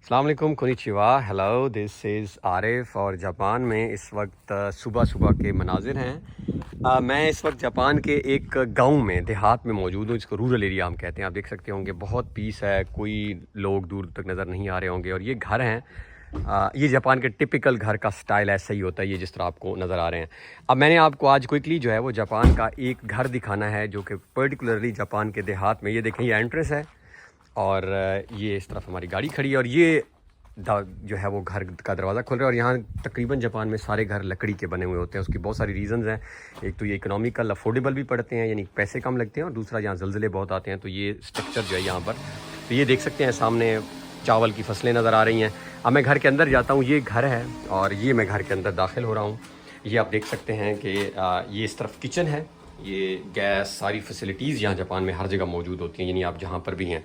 अस्सलाम वालेकुम, konnichiwa, hello, this is Arif. और जापान में इस वक्त सुबह सुबह के मनाजिर हैं। मैं इस वक्त जापान के एक गांव में, देहात में मौजूद हूँ, जिसको रूरल एरिया हम कहते हैं। आप देख सकते होंगे बहुत पीस है, कोई लोग दूर तक नज़र नहीं आ रहे होंगे। और ये घर हैं, ये जापान के टिपिकल घर का स्टाइल ऐसा ही होता है, ये जिस तरह आपको नज़र आ रहे हैं। अब मैंने आपको आज क्विकली जो है वो जापान का एक घर दिखाना है, जो कि पर्टिकुलरली जापान के देहात में। ये देखें, ये एंट्रेंस है और ये इस तरफ हमारी गाड़ी खड़ी है और ये जो है वो घर का दरवाज़ा खुल रहा है। और यहाँ तकरीबन जापान में सारे घर लकड़ी के बने हुए होते हैं। उसकी बहुत सारी रीज़न्स हैं। एक तो ये इकोनॉमिकल अफोर्डेबल भी पड़ते हैं, यानी पैसे कम लगते हैं, और दूसरा यहाँ ज़लज़ले बहुत आते हैं, तो ये स्ट्रक्चर जो है यहाँ पर। तो ये देख सकते हैं सामने चावल की फसलें नज़र आ रही हैं। अब मैं घर के अंदर जाता हूँ, ये घर है और ये मैं घर के अंदर दाखिल हो रहा हूँ। ये आप देख सकते हैं कि ये इस तरफ किचन है, ये गैस, सारी फैसिलिटीज़ यहाँ जापान में हर जगह मौजूद होती हैं, यानी आप जहाँ पर भी हैं।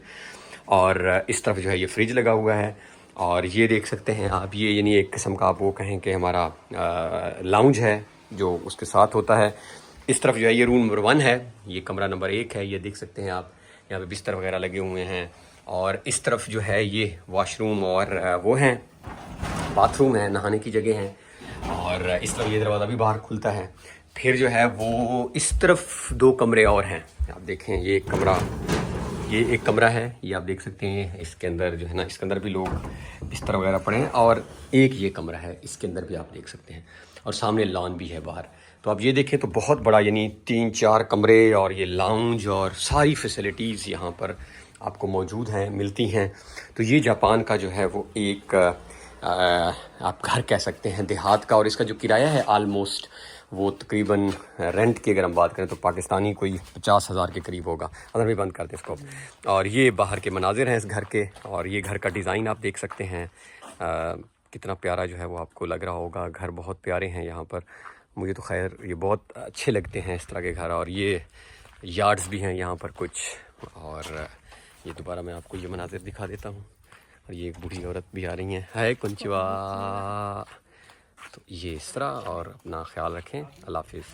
और इस तरफ जो है ये फ्रिज लगा हुआ है। और ये देख सकते हैं आप, ये यानी एक किस्म का आप वो कहें कि हमारा लाउंज है जो उसके साथ होता है। इस तरफ जो है ये रूम नंबर 1 है, ये कमरा नंबर 1 है। ये देख सकते हैं आप, यहाँ पे बिस्तर वगैरह लगे हुए हैं। और इस तरफ जो है ये वॉशरूम और वो हैं, बाथरूम है, नहाने की जगह है। और इस तरफ ये दरवाज़ा भी बाहर खुलता है। फिर जो है वो इस तरफ 2 कमरे और हैं। आप देखें, ये एक कमरा है, ये आप देख सकते हैं। इसके अंदर जो है ना, इसके अंदर भी लोग बिस्तर वगैरह पड़े हैं। और एक ये कमरा है, इसके अंदर भी आप देख सकते हैं। और सामने लॉन भी है बाहर। तो आप ये देखें तो बहुत बड़ा, यानी 3-4 कमरे और ये लाउंज और सारी फैसिलिटीज़ यहाँ पर आपको मौजूद हैं, मिलती हैं। तो ये जापान का जो है वो एक आप घर कह सकते हैं देहात का। और इसका जो किराया है आलमोस्ट वो तकरीबन रेंट की अगर हम बात करें तो पाकिस्तानी कोई 50,000 के करीब होगा। अगर भी बंद कर दें इसको। और ये बाहर के मनाजिर हैं इस घर के। और ये घर का डिज़ाइन आप देख सकते हैं, कितना प्यारा जो है वो आपको लग रहा होगा। घर बहुत प्यारे हैं यहाँ पर, मुझे तो खैर ये बहुत अच्छे लगते हैं इस तरह के घर। और ये यार्ड्स भी हैं यहाँ पर कुछ। और ये दोबारा मैं आपको ये मनाजिर दिखा देता हूँ। और ये एक बूढ़ी औरत भी आ रही हैं। हाय, कुंचिवा। तो ये इस तरह। और अपना ख्याल रखें। अल्लाह हाफिज़।